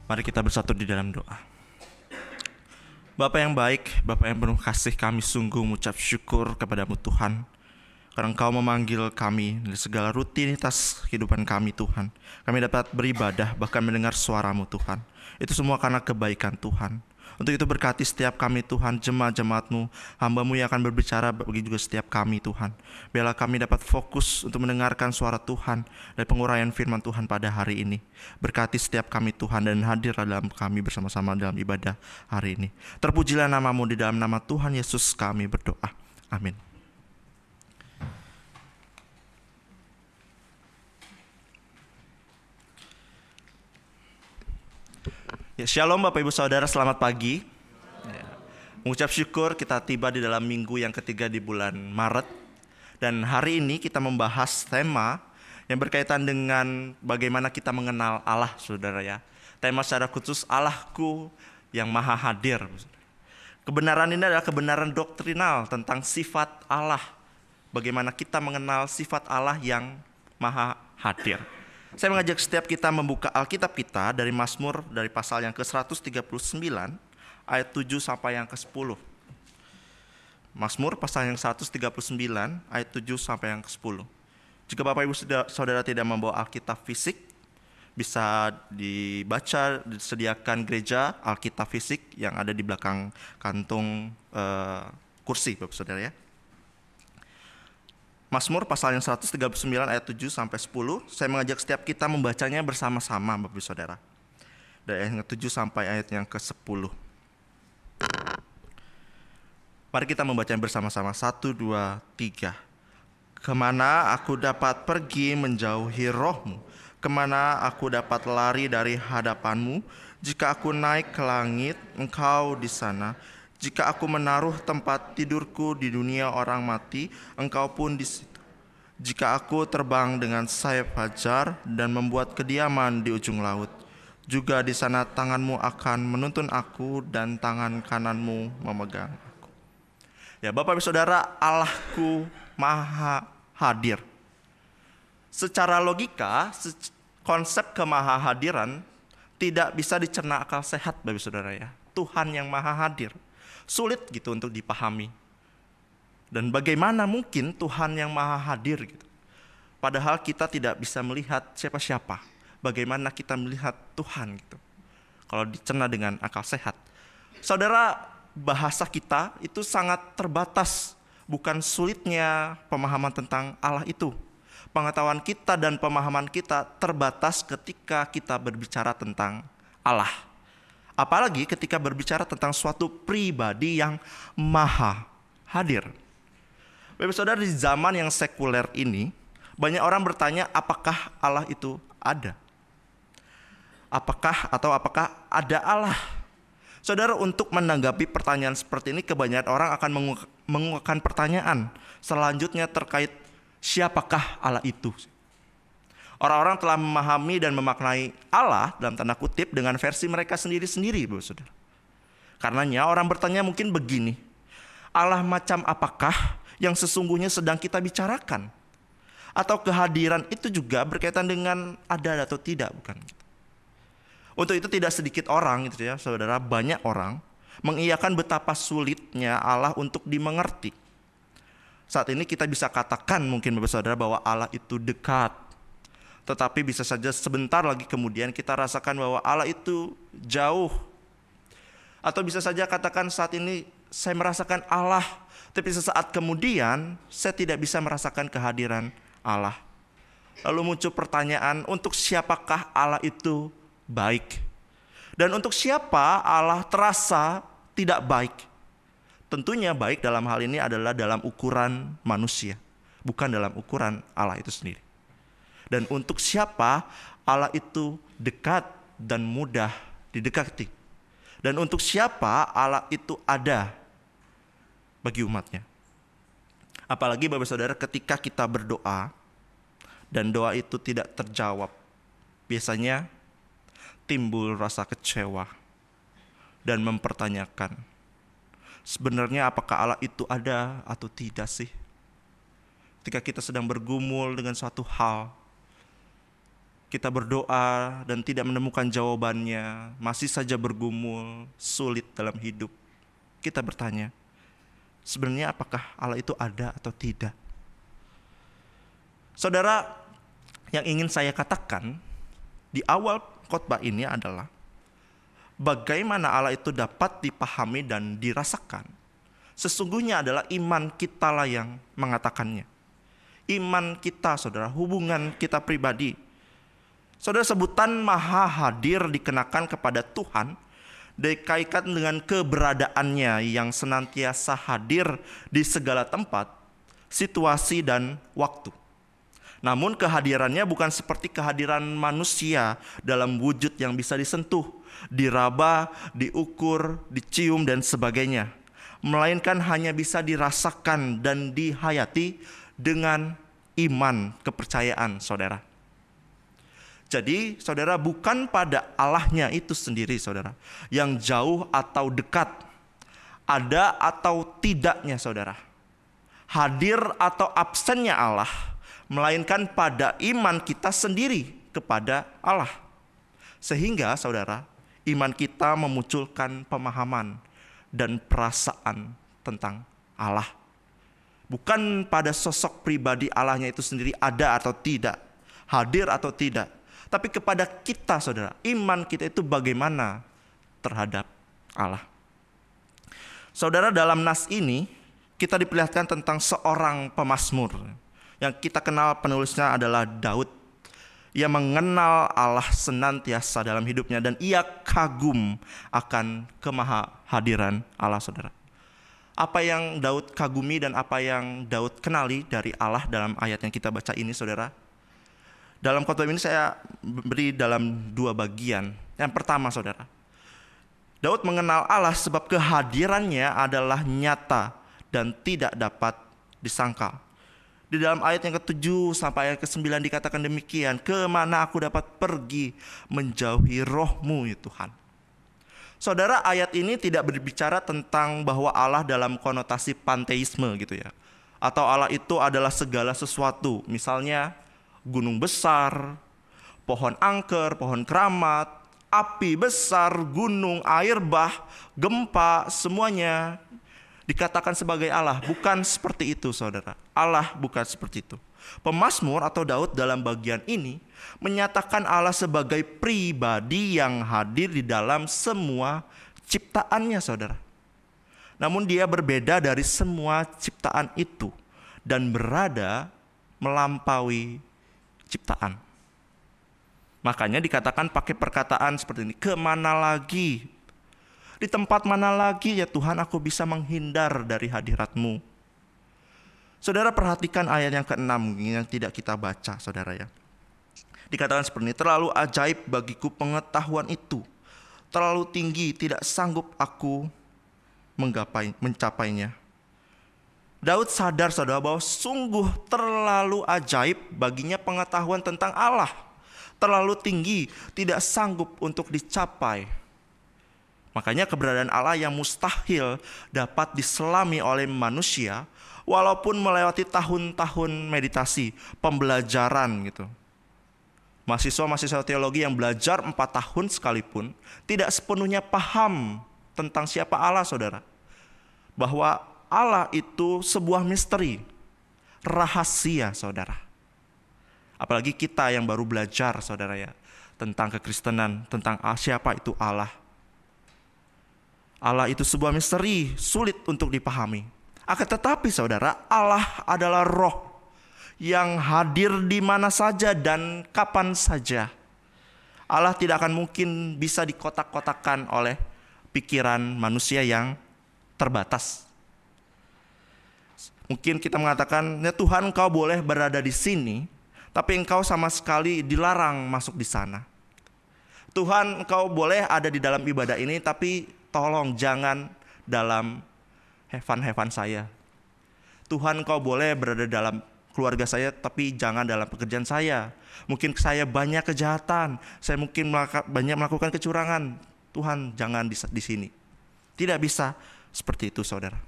Mari kita bersatu di dalam doa. Bapa yang baik, Bapa yang penuh kasih, kami sungguh mengucap syukur kepadamu Tuhan, karena Engkau memanggil kami dari segala rutinitas kehidupan kami Tuhan. Kami dapat beribadah, bahkan mendengar suara-Mu Tuhan. Itu semua karena kebaikan Tuhan. Untuk itu berkati setiap kami Tuhan, jemaat-jemaat-Mu, hamba-Mu yang akan berbicara, bagi juga setiap kami Tuhan. Biarlah kami dapat fokus untuk mendengarkan suara Tuhan dan penguraian firman Tuhan pada hari ini. Berkati setiap kami Tuhan dan hadir dalam kami bersama-sama dalam ibadah hari ini. Terpujilah nama-Mu, di dalam nama Tuhan Yesus kami berdoa. Amin. Ya, Shalom Bapak Ibu Saudara, selamat pagi. Ya, mengucap syukur kita tiba di dalam minggu yang ketiga di bulan Maret. Dan hari ini kita membahas tema yang berkaitan dengan bagaimana kita mengenal Allah, saudara ya. Tema secara khusus, Allahku yang maha hadir. Kebenaran ini adalah kebenaran doktrinal tentang sifat Allah. Bagaimana kita mengenal sifat Allah yang maha hadir. Saya mengajak setiap kita membuka Alkitab kita dari Mazmur, dari pasal yang ke-139 ayat 7 sampai yang ke-10. Mazmur pasal yang 139 ayat 7 sampai yang ke-10. Jika Bapak Ibu Saudara tidak membawa Alkitab fisik, bisa dibaca, disediakan gereja Alkitab fisik yang ada di belakang kantung kursi Bapak Saudara ya. Mazmur pasal yang 139 ayat 7 sampai 10. Saya mengajak setiap kita membacanya bersama-sama Bapak Saudara. Dari ayat yang ke-7 sampai ayat yang ke-10. Mari kita membacanya bersama-sama. 1, 2, 3. Kemana aku dapat pergi menjauhi roh-Mu? Kemana aku dapat lari dari hadapan-Mu? Jika aku naik ke langit, Engkau di sana. Jika aku menaruh tempat tidurku di dunia orang mati, Engkau pun di situ. Jika aku terbang dengan sayap fajar dan membuat kediaman di ujung laut, juga di sana tangan-Mu akan menuntun aku dan tangan kanan-Mu memegang aku. Ya, Bapak Ibu Saudara, Allahku maha hadir. Secara logika, konsep kemahahadiran tidak bisa dicerna akal sehat Bapak Ibu Saudara ya. Tuhan yang maha hadir. Sulit gitu untuk dipahami. Dan bagaimana mungkin Tuhan yang maha hadir gitu. Padahal kita tidak bisa melihat siapa-siapa. Bagaimana kita melihat Tuhan gitu. Kalau dicerna dengan akal sehat. Saudara, bahasa kita itu sangat terbatas. Bukan sulitnya pemahaman tentang Allah itu. Pengetahuan kita dan pemahaman kita terbatas ketika kita berbicara tentang Allah. Apalagi ketika berbicara tentang suatu pribadi yang maha hadir. Bapak Saudara, di zaman yang sekuler ini, banyak orang bertanya apakah Allah itu ada? Apakah ada Allah? Saudara, untuk menanggapi pertanyaan seperti ini, kebanyakan orang akan mengemukakan pertanyaan selanjutnya terkait siapakah Allah itu? Orang-orang telah memahami dan memaknai Allah dalam tanda kutip dengan versi mereka sendiri-sendiri, Bapak Saudara. Karenanya orang bertanya mungkin begini, Allah macam apakah yang sesungguhnya sedang kita bicarakan? Atau kehadiran itu juga berkaitan dengan ada atau tidak, bukan? Untuk itu tidak sedikit orang, gitu ya, saudara, banyak orang mengiyakan betapa sulitnya Allah untuk dimengerti. Saat ini kita bisa katakan mungkin Bapak Saudara bahwa Allah itu dekat. Tetapi bisa saja sebentar lagi kemudian kita rasakan bahwa Allah itu jauh. Atau bisa saja katakan saat ini saya merasakan Allah, tapi sesaat kemudian saya tidak bisa merasakan kehadiran Allah. Lalu muncul pertanyaan, untuk siapakah Allah itu baik? Dan untuk siapa Allah terasa tidak baik? Tentunya baik dalam hal ini adalah dalam ukuran manusia, bukan dalam ukuran Allah itu sendiri. Dan untuk siapa Allah itu dekat dan mudah didekati. Dan untuk siapa Allah itu ada bagi umatnya. Apalagi Bapak Saudara, ketika kita berdoa dan doa itu tidak terjawab, biasanya timbul rasa kecewa dan mempertanyakan, sebenarnya apakah Allah itu ada atau tidak sih? Ketika kita sedang bergumul dengan suatu hal, kita berdoa dan tidak menemukan jawabannya, masih saja bergumul, sulit dalam hidup. Kita bertanya, sebenarnya apakah Allah itu ada atau tidak? Saudara, yang ingin saya katakan di awal khotbah ini adalah bagaimana Allah itu dapat dipahami dan dirasakan. Sesungguhnya adalah iman kita lah yang mengatakannya. Iman kita, saudara, hubungan kita pribadi. Saudara, sebutan maha hadir dikenakan kepada Tuhan dikaitkan dengan keberadaannya yang senantiasa hadir di segala tempat, situasi, dan waktu. Namun kehadirannya bukan seperti kehadiran manusia dalam wujud yang bisa disentuh, diraba, diukur, dicium, dan sebagainya. Melainkan hanya bisa dirasakan dan dihayati dengan iman, kepercayaan, saudara. Jadi, saudara, bukan pada Allahnya itu sendiri, saudara, yang jauh atau dekat, ada atau tidaknya, saudara, hadir atau absennya Allah, melainkan pada iman kita sendiri kepada Allah. Sehingga, saudara, iman kita memunculkan pemahaman dan perasaan tentang Allah. Bukan pada sosok pribadi Allahnya itu sendiri ada atau tidak, hadir atau tidak. Tapi kepada kita, saudara, iman kita itu bagaimana terhadap Allah. Saudara, dalam nas ini kita diperlihatkan tentang seorang pemazmur yang kita kenal penulisnya adalah Daud. Ia mengenal Allah senantiasa dalam hidupnya dan ia kagum akan kemahahadiran Allah, saudara. Apa yang Daud kagumi dan apa yang Daud kenali dari Allah dalam ayat yang kita baca ini, saudara? Dalam khotbah ini saya beri dalam dua bagian. Yang pertama, saudara, Daud mengenal Allah sebab kehadirannya adalah nyata dan tidak dapat disangkal. Di dalam ayat yang ke-7 sampai ayat ke-9 dikatakan demikian, kemana aku dapat pergi menjauhi roh-Mu ya Tuhan. Saudara, ayat ini tidak berbicara tentang bahwa Allah dalam konotasi panteisme gitu ya. Atau Allah itu adalah segala sesuatu. Misalnya gunung besar, pohon angker, pohon keramat, api besar, gunung, air bah, gempa, semuanya dikatakan sebagai Allah. Bukan seperti itu, saudara. Allah bukan seperti itu. Pemazmur atau Daud dalam bagian ini menyatakan Allah sebagai pribadi yang hadir di dalam semua ciptaannya, saudara. Namun dia berbeda dari semua ciptaan itu dan berada melampaui ciptaan. Makanya dikatakan pakai perkataan seperti ini, kemana lagi? Di tempat mana lagi ya Tuhan aku bisa menghindar dari hadirat-Mu? Saudara, perhatikan ayat yang ke-6 yang tidak kita baca, saudara ya. Dikatakan seperti ini, terlalu ajaib bagiku pengetahuan itu, terlalu tinggi tidak sanggup aku mencapainya. Daud sadar, saudara, bahwa sungguh terlalu ajaib baginya pengetahuan tentang Allah. Terlalu tinggi, tidak sanggup untuk dicapai. Makanya keberadaan Allah yang mustahil dapat diselami oleh manusia, walaupun melewati tahun-tahun meditasi, pembelajaran gitu. Mahasiswa-mahasiswa teologi yang belajar 4 tahun sekalipun tidak sepenuhnya paham tentang siapa Allah, saudara. Bahwa Allah itu sebuah misteri, rahasia, saudara. Apalagi kita yang baru belajar, saudara ya, tentang kekristenan, tentang siapa itu Allah. Allah itu sebuah misteri, sulit untuk dipahami. Akan tetapi, saudara, Allah adalah roh yang hadir di mana saja dan kapan saja. Allah tidak akan mungkin bisa dikotak-kotakan oleh pikiran manusia yang terbatas. Mungkin kita mengatakan, ya Tuhan, Engkau boleh berada di sini, tapi Engkau sama sekali dilarang masuk di sana. Tuhan, Engkau boleh ada di dalam ibadah ini, tapi tolong jangan dalam heaven saya. Tuhan, Engkau boleh berada dalam keluarga saya, tapi jangan dalam pekerjaan saya. Mungkin saya banyak kejahatan, saya mungkin banyak melakukan kecurangan. Tuhan, jangan di sini. Tidak bisa seperti itu, saudara.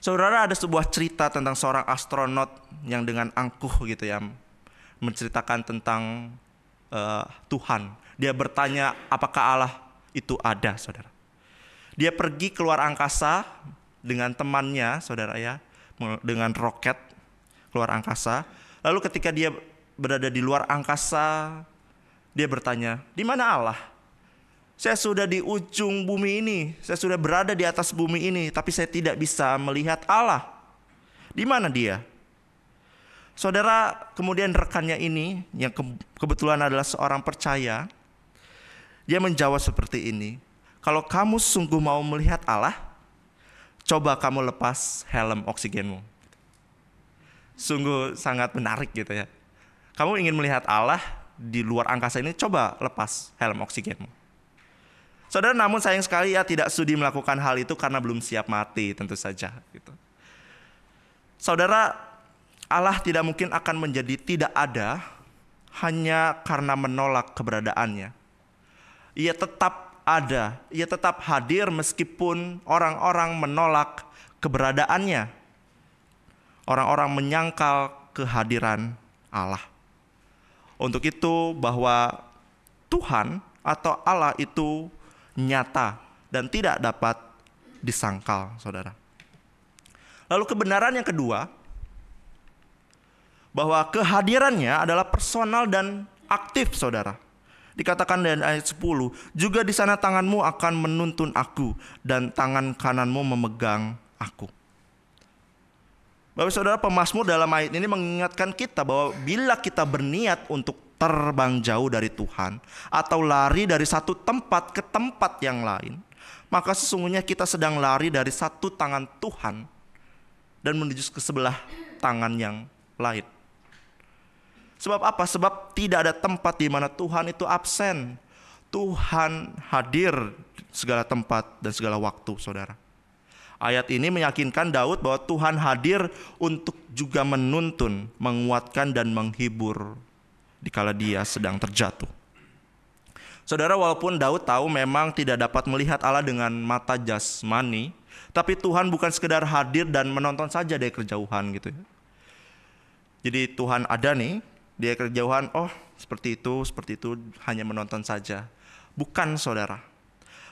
Saudara, ada sebuah cerita tentang seorang astronot yang dengan angkuh gitu ya, menceritakan tentang Tuhan. Dia bertanya apakah Allah itu ada, saudara. Dia pergi keluar angkasa dengan temannya, saudara ya, dengan roket keluar angkasa. Lalu ketika dia berada di luar angkasa, dia bertanya, di mana Allah? Saya sudah di ujung bumi ini, saya sudah berada di atas bumi ini, tapi saya tidak bisa melihat Allah. Di mana dia? Saudara, kemudian rekannya ini, yang kebetulan adalah seorang percaya, dia menjawab seperti ini, kalau kamu sungguh mau melihat Allah, coba kamu lepas helm oksigenmu. Sungguh sangat menarik gitu ya. Kamu ingin melihat Allah di luar angkasa ini, coba lepas helm oksigenmu. Saudara, namun sayang sekali ia tidak sudi melakukan hal itu karena belum siap mati tentu saja. Gitu. Saudara, Allah tidak mungkin akan menjadi tidak ada hanya karena menolak keberadaannya. Ia tetap ada, ia tetap hadir meskipun orang-orang menolak keberadaannya. Orang-orang menyangkal kehadiran Allah. Untuk itu bahwa Tuhan atau Allah itu nyata dan tidak dapat disangkal, saudara. Lalu kebenaran yang kedua, bahwa kehadirannya adalah personal dan aktif, saudara. Dikatakan dari ayat 10, juga di sana tanganmu akan menuntun aku dan tangan kananmu memegang aku. Bapak saudara, pemazmur dalam ayat ini mengingatkan kita bahwa bila kita berniat untuk terbang jauh dari Tuhan atau lari dari satu tempat ke tempat yang lain, maka sesungguhnya kita sedang lari dari satu tangan Tuhan dan menuju ke sebelah tangan yang lain. Sebab apa? Sebab tidak ada tempat di mana Tuhan itu absen. Tuhan hadir segala tempat dan segala waktu, saudara. Ayat ini meyakinkan Daud bahwa Tuhan hadir untuk juga menuntun, menguatkan dan menghibur dikala dia sedang terjatuh. Saudara, walaupun Daud tahu memang tidak dapat melihat Allah dengan mata jasmani, tapi Tuhan bukan sekedar hadir dan menonton saja dari kejauhan gitu ya. Jadi Tuhan ada nih, dia kejauhan, oh seperti itu, hanya menonton saja. Bukan, saudara.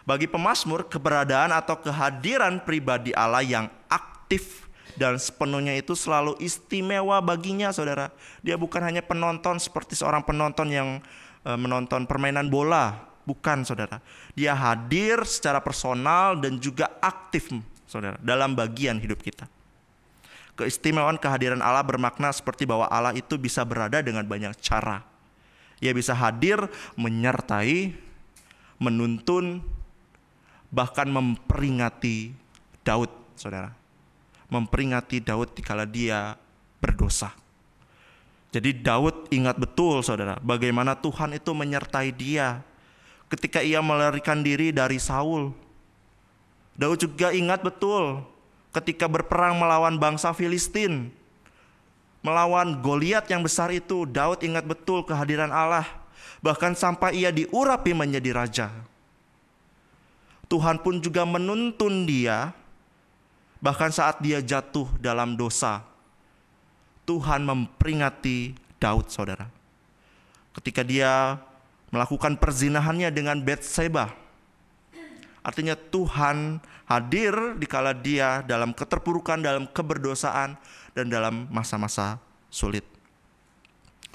Bagi pemazmur, keberadaan atau kehadiran pribadi Allah yang aktif dan sepenuhnya itu selalu istimewa baginya, saudara. Dia bukan hanya penonton seperti seorang penonton yang menonton permainan bola. Bukan, saudara. Dia hadir secara personal dan juga aktif, saudara, dalam bagian hidup kita. Keistimewaan kehadiran Allah bermakna seperti bahwa Allah itu bisa berada dengan banyak cara. Ia bisa hadir, menyertai, menuntun, bahkan memperingati Daud, saudara. Memperingati Daud dikala dia berdosa. Jadi Daud ingat betul, saudara, bagaimana Tuhan itu menyertai dia ketika ia melarikan diri dari Saul. Daud juga ingat betul ketika berperang melawan bangsa Filistin, melawan Goliat yang besar itu. Daud ingat betul kehadiran Allah, bahkan sampai ia diurapi menjadi raja. Tuhan pun juga menuntun dia, bahkan saat dia jatuh dalam dosa. Tuhan memperingati Daud, saudara, ketika dia melakukan perzinahannya dengan Batseba. Artinya Tuhan hadir dikala dia dalam keterpurukan, dalam keberdosaan, dan dalam masa-masa sulit.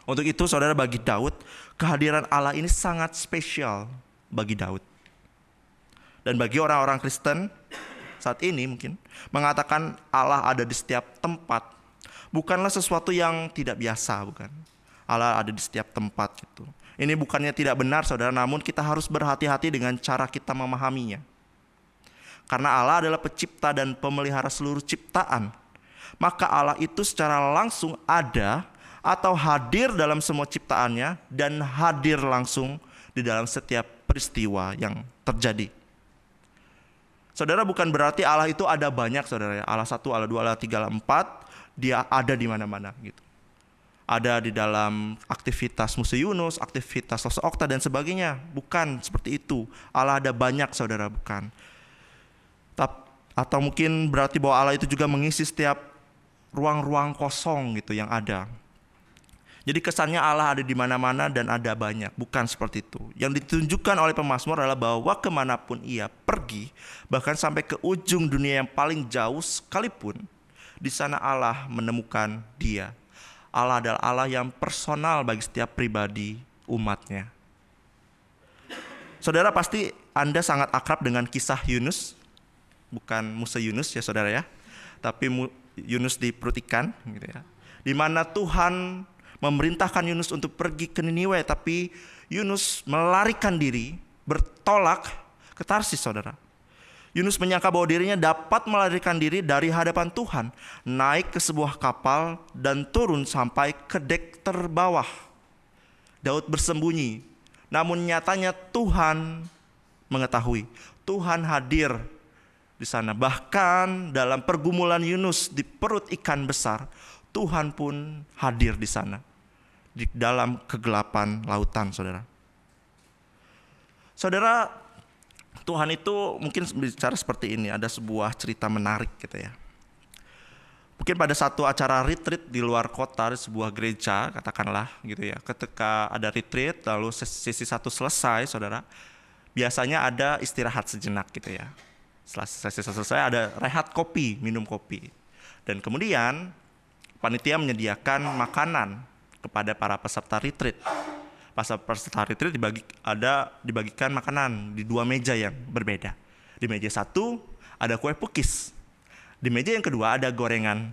Untuk itu, saudara, bagi Daud, kehadiran Allah ini sangat spesial bagi Daud. Dan bagi orang-orang Kristen saat ini mungkin mengatakan Allah ada di setiap tempat, bukanlah sesuatu yang tidak biasa, bukan. Allah ada di setiap tempat gitu. Ini bukannya tidak benar, saudara, namun kita harus berhati-hati dengan cara kita memahaminya. Karena Allah adalah pencipta dan pemelihara seluruh ciptaan, maka Allah itu secara langsung ada atau hadir dalam semua ciptaannya dan hadir langsung di dalam setiap peristiwa yang terjadi. Saudara, bukan berarti Allah itu ada banyak, saudara. Allah 1, Allah 2, Allah 3, Allah 4, dia ada di mana-mana gitu. Ada di dalam aktivitas Musa Yunus, aktivitas Los Okta dan sebagainya. Bukan seperti itu. Allah ada banyak, saudara, bukan. Atau mungkin berarti bahwa Allah itu juga mengisi setiap ruang-ruang kosong gitu yang ada. Jadi kesannya Allah ada di mana-mana dan ada banyak. Bukan seperti itu. Yang ditunjukkan oleh pemazmur adalah bahwa kemanapun ia pergi, bahkan sampai ke ujung dunia yang paling jauh sekalipun, di sana Allah menemukan dia. Allah adalah Allah yang personal bagi setiap pribadi umatnya. Saudara, pasti Anda sangat akrab dengan kisah Yunus. Bukan Musa Yunus ya saudara ya, tapi Yunus di perut ikan gitu ya. Di mana Tuhan memerintahkan Yunus untuk pergi ke Niniwe, tapi Yunus melarikan diri, bertolak ke Tarsis, saudara. Yunus menyangka bahwa dirinya dapat melarikan diri dari hadapan Tuhan, naik ke sebuah kapal dan turun sampai ke dek terbawah. Daud bersembunyi, namun nyatanya Tuhan mengetahui. Tuhan hadir di sana. Bahkan dalam pergumulan Yunus di perut ikan besar, Tuhan pun hadir di sana, di dalam kegelapan lautan, saudara. Saudara, Tuhan itu mungkin bicara seperti ini. Ada sebuah cerita menarik gitu ya. Mungkin pada satu acara retreat di luar kota, di sebuah gereja katakanlah gitu ya. Ketika ada retreat lalu sesi satu selesai, saudara, biasanya ada istirahat sejenak gitu ya. Setelah sesi selesai ada rehat kopi, minum kopi. Dan kemudian panitia menyediakan makanan kepada para peserta retreat. Peserta retreat dibagikan makanan di dua meja yang berbeda. Di meja satu ada kue pukis. Di meja yang kedua ada gorengan.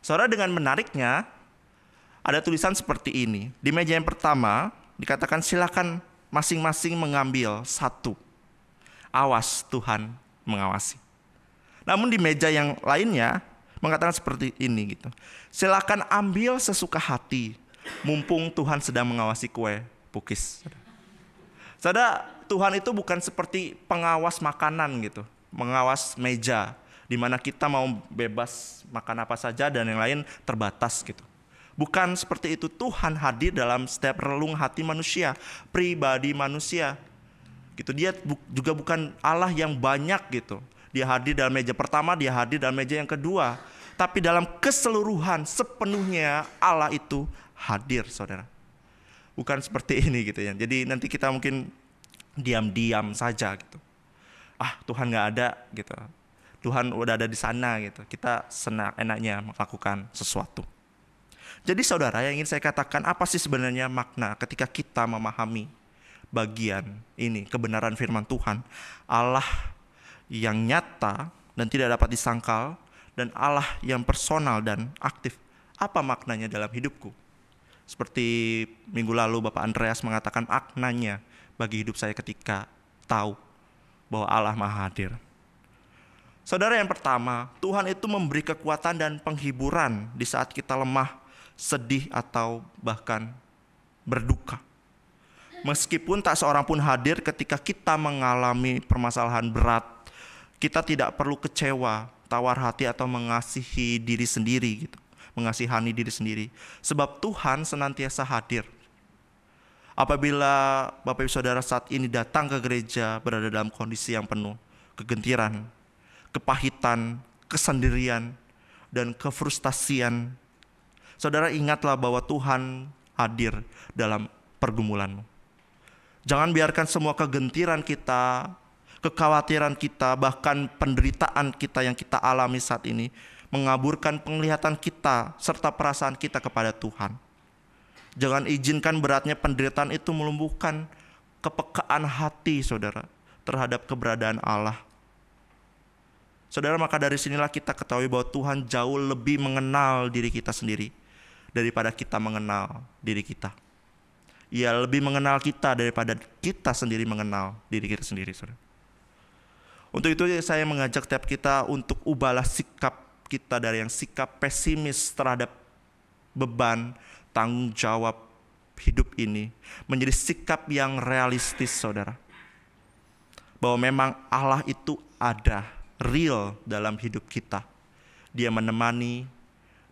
Saudara, dengan menariknya ada tulisan seperti ini. Di meja yang pertama dikatakan silakan masing-masing mengambil satu. Awas, Tuhan mengawasi. Namun di meja yang lainnya mengatakan seperti ini gitu. Silakan ambil sesuka hati, mumpung Tuhan sedang mengawasi kue pukis. Saudara, Tuhan itu bukan seperti pengawas makanan gitu, mengawas meja, di mana kita mau bebas makan apa saja dan yang lain terbatas gitu. Bukan seperti itu. Tuhan hadir dalam setiap relung hati manusia, pribadi manusia. Gitu. Dia juga bukan Allah yang banyak gitu. Dia hadir dalam meja pertama, dia hadir dalam meja yang kedua. Tapi dalam keseluruhan, sepenuhnya Allah itu hadir, saudara. Bukan seperti ini gitu ya. Jadi nanti kita mungkin diam-diam saja gitu. Tuhan gak ada gitu. Tuhan udah ada di sana gitu. Kita senang-enaknya melakukan sesuatu. Jadi saudara, yang ingin saya katakan, apa sih sebenarnya makna ketika kita memahami bagian ini, kebenaran firman Tuhan? Allah yang nyata dan tidak dapat disangkal, dan Allah yang personal dan aktif. Apa maknanya dalam hidupku? Seperti minggu lalu Bapak Andreas mengatakan maknanya bagi hidup saya ketika tahu bahwa Allah Maha Hadir. Saudara, yang pertama, Tuhan itu memberi kekuatan dan penghiburan di saat kita lemah, sedih, atau bahkan berduka. Meskipun tak seorang pun hadir ketika kita mengalami permasalahan berat, kita tidak perlu kecewa, tawar hati, atau mengasihi diri sendiri gitu. Mengasihani diri sendiri. Sebab Tuhan senantiasa hadir. Apabila Bapak Ibu Saudara saat ini datang ke gereja berada dalam kondisi yang penuh kegentiran, kepahitan, kesendirian, dan kefrustasian, saudara ingatlah bahwa Tuhan hadir dalam pergumulanmu. Jangan biarkan semua kegentiran kita, kekhawatiran kita, bahkan penderitaan kita yang kita alami saat ini mengaburkan penglihatan kita serta perasaan kita kepada Tuhan. Jangan izinkan beratnya penderitaan itu melumpuhkan kepekaan hati saudara terhadap keberadaan Allah. Saudara, maka dari sinilah kita ketahui bahwa Tuhan jauh lebih mengenal diri kita sendiri daripada kita mengenal diri kita. Ia lebih mengenal kita daripada kita sendiri mengenal diri kita sendiri, saudara. Untuk itu saya mengajak setiap kita untuk ubahlah sikap kita dari yang sikap pesimis terhadap beban tanggung jawab hidup ini menjadi sikap yang realistis, saudara. Bahwa memang Allah itu ada, real dalam hidup kita. Dia menemani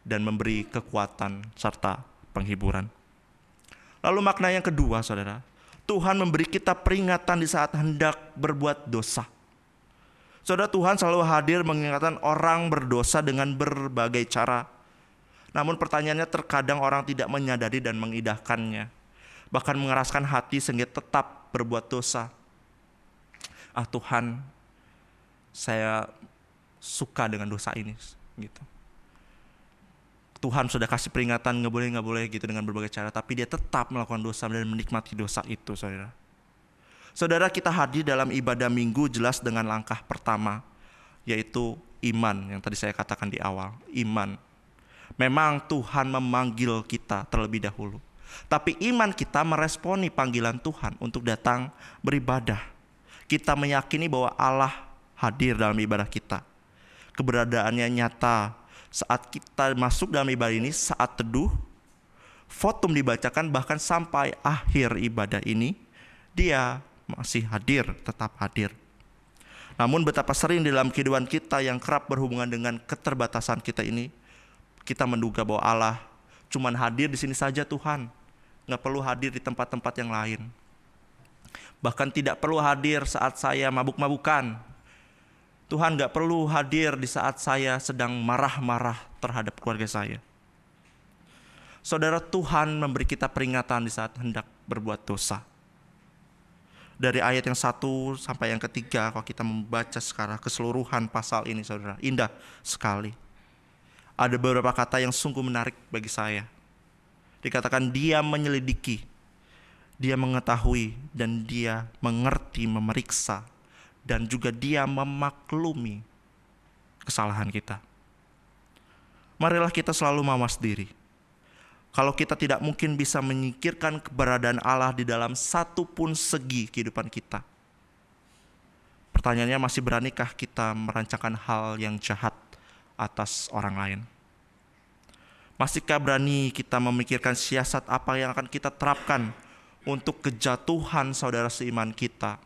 dan memberi kekuatan serta penghiburan. Lalu makna yang kedua, saudara, Tuhan memberi kita peringatan di saat hendak berbuat dosa. Saudara, Tuhan selalu hadir mengingatkan orang berdosa dengan berbagai cara. Namun pertanyaannya terkadang orang tidak menyadari dan mengindahkannya, bahkan mengeraskan hati sehingga tetap berbuat dosa. Tuhan, saya suka dengan dosa ini, gitu. Tuhan sudah kasih peringatan nggak boleh gitu dengan berbagai cara, tapi dia tetap melakukan dosa dan menikmati dosa itu, saudara. Saudara, kita hadir dalam ibadah minggu jelas dengan langkah pertama, yaitu iman yang tadi saya katakan di awal, iman. Memang Tuhan memanggil kita terlebih dahulu, tapi iman kita meresponi panggilan Tuhan untuk datang beribadah. Kita meyakini bahwa Allah hadir dalam ibadah kita. Keberadaannya nyata saat kita masuk dalam ibadah ini, saat teduh, votum dibacakan, bahkan sampai akhir ibadah ini, dia masih hadir, tetap hadir. Namun betapa sering dalam kehidupan kita yang kerap berhubungan dengan keterbatasan kita ini, kita menduga bahwa Allah cuman hadir di sini saja Tuhan, nggak perlu hadir di tempat-tempat yang lain. Bahkan tidak perlu hadir saat saya mabuk-mabukan. Tuhan gak perlu hadir di saat saya sedang marah-marah terhadap keluarga saya. Saudara, Tuhan memberi kita peringatan di saat hendak berbuat dosa. Dari ayat yang 1 sampai yang ketiga, kalau kita membaca secara keseluruhan pasal ini, saudara, indah sekali. Ada beberapa kata yang sungguh menarik bagi saya. Dikatakan dia menyelidiki, dia mengetahui, dan dia mengerti, memeriksa, dan juga dia memaklumi kesalahan kita. Marilah kita selalu mawas diri. Kalau kita tidak mungkin bisa menyingkirkan keberadaan Allah di dalam satu pun segi kehidupan kita. Pertanyaannya, masih beranikah kita merancangkan hal yang jahat atas orang lain? Masihkah berani kita memikirkan siasat apa yang akan kita terapkan untuk kejatuhan saudara seiman kita,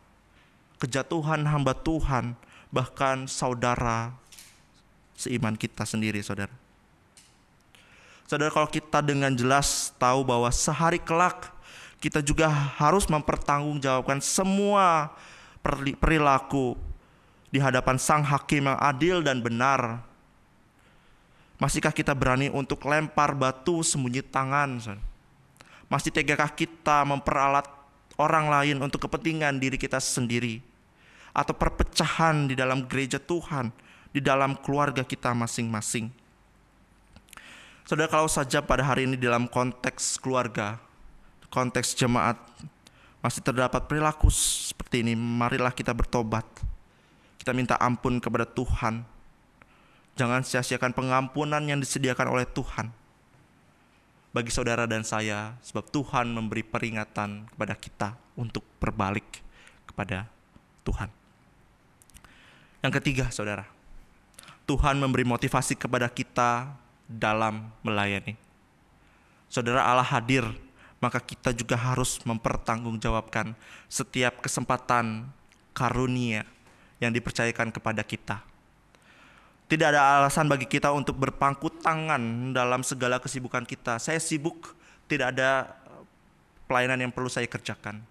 kejatuhan hamba Tuhan, bahkan saudara seiman kita sendiri, saudara. Saudara, kalau kita dengan jelas tahu bahwa sehari kelak kita juga harus mempertanggungjawabkan semua perilaku di hadapan Sang Hakim yang adil dan benar, masihkah kita berani untuk lempar batu sembunyi tangan, saudara? Masih tegakah kita memperalat orang lain untuk kepentingan diri kita sendiri, atau perpecahan di dalam gereja Tuhan, di dalam keluarga kita masing-masing? Saudara, kalau saja pada hari ini dalam konteks keluarga, konteks jemaat, masih terdapat perilaku seperti ini, marilah kita bertobat. Kita minta ampun kepada Tuhan. Jangan sia-siakan pengampunan yang disediakan oleh Tuhan bagi saudara dan saya, sebab Tuhan memberi peringatan kepada kita untuk berbalik kepada Tuhan. Yang ketiga, saudara, Tuhan memberi motivasi kepada kita dalam melayani. Saudara, Allah hadir, maka kita juga harus mempertanggungjawabkan setiap kesempatan karunia yang dipercayakan kepada kita. Tidak ada alasan bagi kita untuk berpangku tangan dalam segala kesibukan kita. Saya sibuk, tidak ada pelayanan yang perlu saya kerjakan.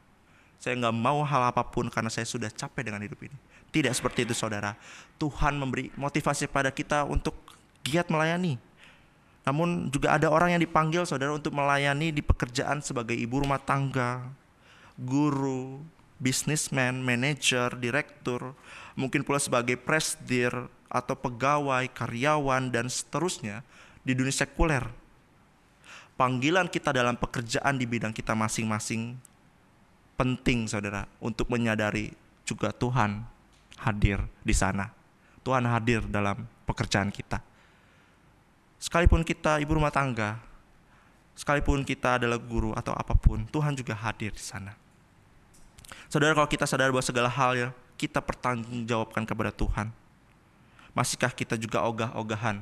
Saya nggak mau hal apapun karena saya sudah capek dengan hidup ini. Tidak seperti itu, saudara. Tuhan memberi motivasi pada kita untuk giat melayani. Namun juga ada orang yang dipanggil, saudara, untuk melayani di pekerjaan sebagai ibu rumah tangga, guru, businessman, manajer, direktur, mungkin pula sebagai presidir atau pegawai, karyawan, dan seterusnya di dunia sekuler. Panggilan kita dalam pekerjaan di bidang kita masing-masing penting, saudara, untuk menyadari juga Tuhan hadir di sana. Tuhan hadir dalam pekerjaan kita. Sekalipun kita ibu rumah tangga, sekalipun kita adalah guru atau apapun, Tuhan juga hadir di sana. Saudara, kalau kita sadar bahwa segala hal ya kita pertanggungjawabkan kepada Tuhan, masihkah kita juga ogah-ogahan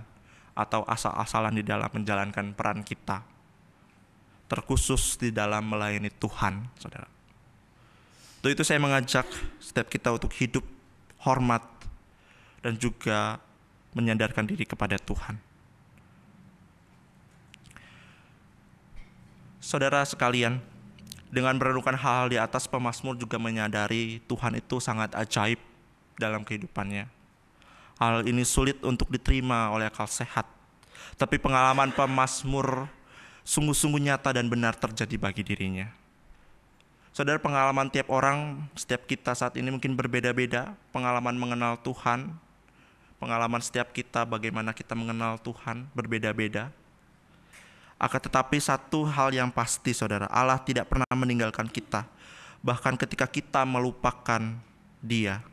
atau asal-asalan di dalam menjalankan peran kita, terkhusus di dalam melayani Tuhan, saudara? Untuk itu saya mengajak setiap kita untuk hidup hormat dan juga menyandarkan diri kepada Tuhan. Saudara sekalian, dengan merenungkan hal di atas, pemazmur juga menyadari Tuhan itu sangat ajaib dalam kehidupannya. Hal ini sulit untuk diterima oleh akal sehat. Tapi pengalaman pemazmur sungguh-sungguh nyata dan benar terjadi bagi dirinya. Saudara, pengalaman tiap orang, setiap kita saat ini mungkin berbeda-beda. Pengalaman mengenal Tuhan, pengalaman setiap kita bagaimana kita mengenal Tuhan berbeda-beda. Akan tetapi satu hal yang pasti saudara, Allah tidak pernah meninggalkan kita. Bahkan ketika kita melupakan Dia.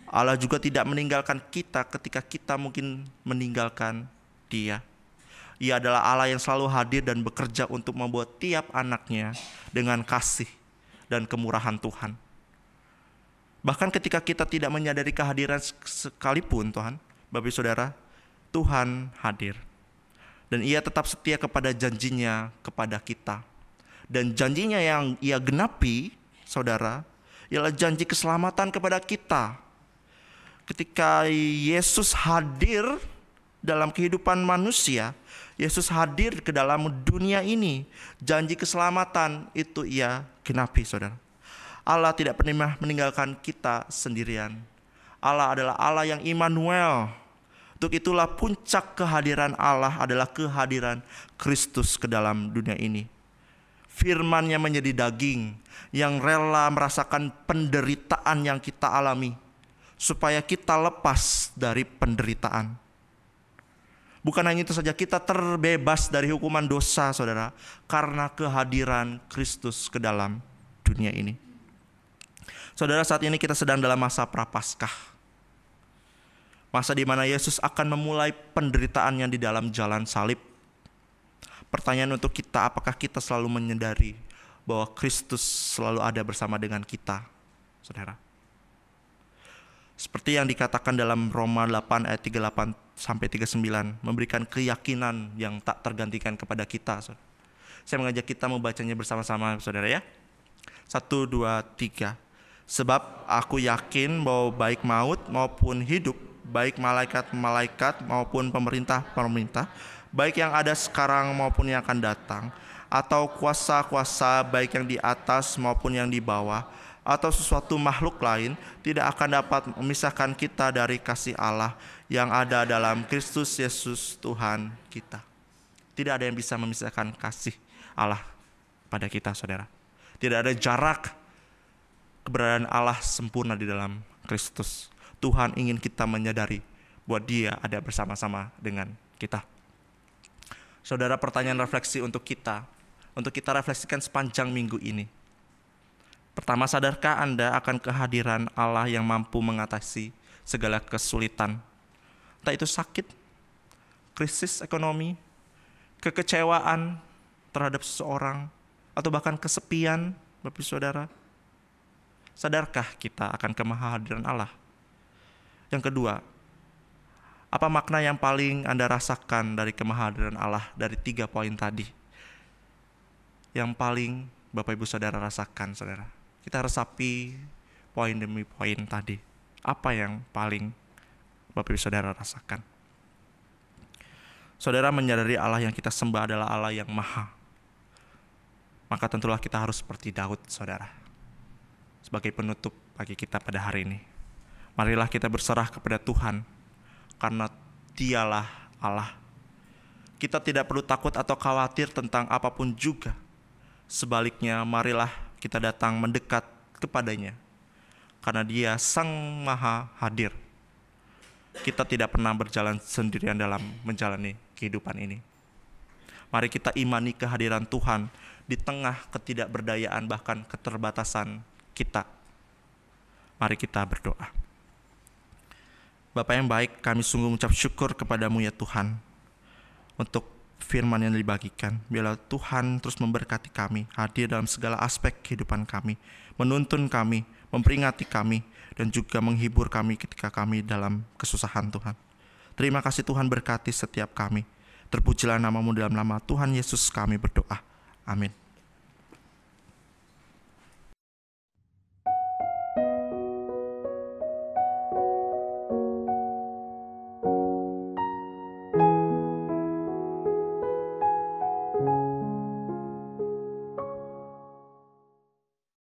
Allah juga tidak meninggalkan kita ketika kita mungkin meninggalkan Dia. Ia adalah Allah yang selalu hadir dan bekerja untuk membuat tiap anaknya dengan kasih dan kemurahan Tuhan. Bahkan ketika kita tidak menyadari kehadiran sekalipun Tuhan, Bapak Ibu Saudara, Tuhan hadir. Dan Ia tetap setia kepada janjinya kepada kita. Dan janjinya yang Ia genapi, saudara, ialah janji keselamatan kepada kita. Ketika Yesus hadir dalam kehidupan manusia, Yesus hadir ke dalam dunia ini, janji keselamatan itu Ia genapi, saudara. Allah tidak pernah meninggalkan kita sendirian. Allah adalah Allah yang Immanuel. Untuk itulah puncak kehadiran Allah adalah kehadiran Kristus ke dalam dunia ini. Firman-Nya menjadi daging yang rela merasakan penderitaan yang kita alami, supaya kita lepas dari penderitaan. Bukan hanya itu saja, kita terbebas dari hukuman dosa, saudara, karena kehadiran Kristus ke dalam dunia ini. Saudara, saat ini kita sedang dalam masa prapaskah. Masa di mana Yesus akan memulai penderitaannya di dalam jalan salib. Pertanyaan untuk kita, apakah kita selalu menyadari bahwa Kristus selalu ada bersama dengan kita, saudara? Seperti yang dikatakan dalam Roma 8 ayat 38 sampai 39, memberikan keyakinan yang tak tergantikan kepada kita, saudara. Saya mengajak kita membacanya bersama-sama, saudara ya. 1, 2, 3. Sebab aku yakin bahwa baik maut maupun hidup, baik malaikat-malaikat maupun pemerintah-pemerintah, baik yang ada sekarang maupun yang akan datang, atau kuasa-kuasa baik yang di atas maupun yang di bawah, atau sesuatu makhluk lain, tidak akan dapat memisahkan kita dari kasih Allah yang ada dalam Kristus Yesus Tuhan kita. Tidak ada yang bisa memisahkan kasih Allah pada kita, saudara. Tidak ada jarak. Keberadaan Allah sempurna di dalam Kristus. Tuhan ingin kita menyadari bahwa Dia ada bersama-sama dengan kita. Saudara, pertanyaan refleksi untuk kita refleksikan sepanjang minggu ini. Pertama, sadarkah Anda akan kehadiran Allah yang mampu mengatasi segala kesulitan? Entah itu sakit, krisis ekonomi, kekecewaan terhadap seseorang, atau bahkan kesepian, Bapak Saudara. Sadarkah kita akan kehadiran Allah? Yang kedua, apa makna yang paling Anda rasakan dari kehadiran Allah dari 3 poin tadi? Yang paling Bapak Ibu Saudara rasakan, saudara. Kita resapi poin demi poin tadi. Apa yang paling Bapak Ibu Saudara rasakan? Saudara menyadari Allah yang kita sembah adalah Allah yang maha. Maka tentulah kita harus seperti Daud, saudara. Sebagai penutup bagi kita pada hari ini, marilah kita berserah kepada Tuhan, karena Dialah Allah. Kita tidak perlu takut atau khawatir tentang apapun juga. Sebaliknya, marilah kita datang mendekat kepadanya, karena Dia Sang Maha Hadir. Kita tidak pernah berjalan sendirian dalam menjalani kehidupan ini. Mari kita imani kehadiran Tuhan di tengah ketidakberdayaan bahkan keterbatasan kita. Mari kita berdoa. Bapa yang baik, kami sungguh mengucap syukur kepadamu ya Tuhan, untuk firman yang dibagikan. Biarlah Tuhan terus memberkati kami, hadir dalam segala aspek kehidupan kami, menuntun kami, memperingati kami, dan juga menghibur kami ketika kami dalam kesusahan Tuhan. Terima kasih Tuhan, berkati setiap kami. Terpujilah namamu, dalam nama Tuhan Yesus kami berdoa. Amin.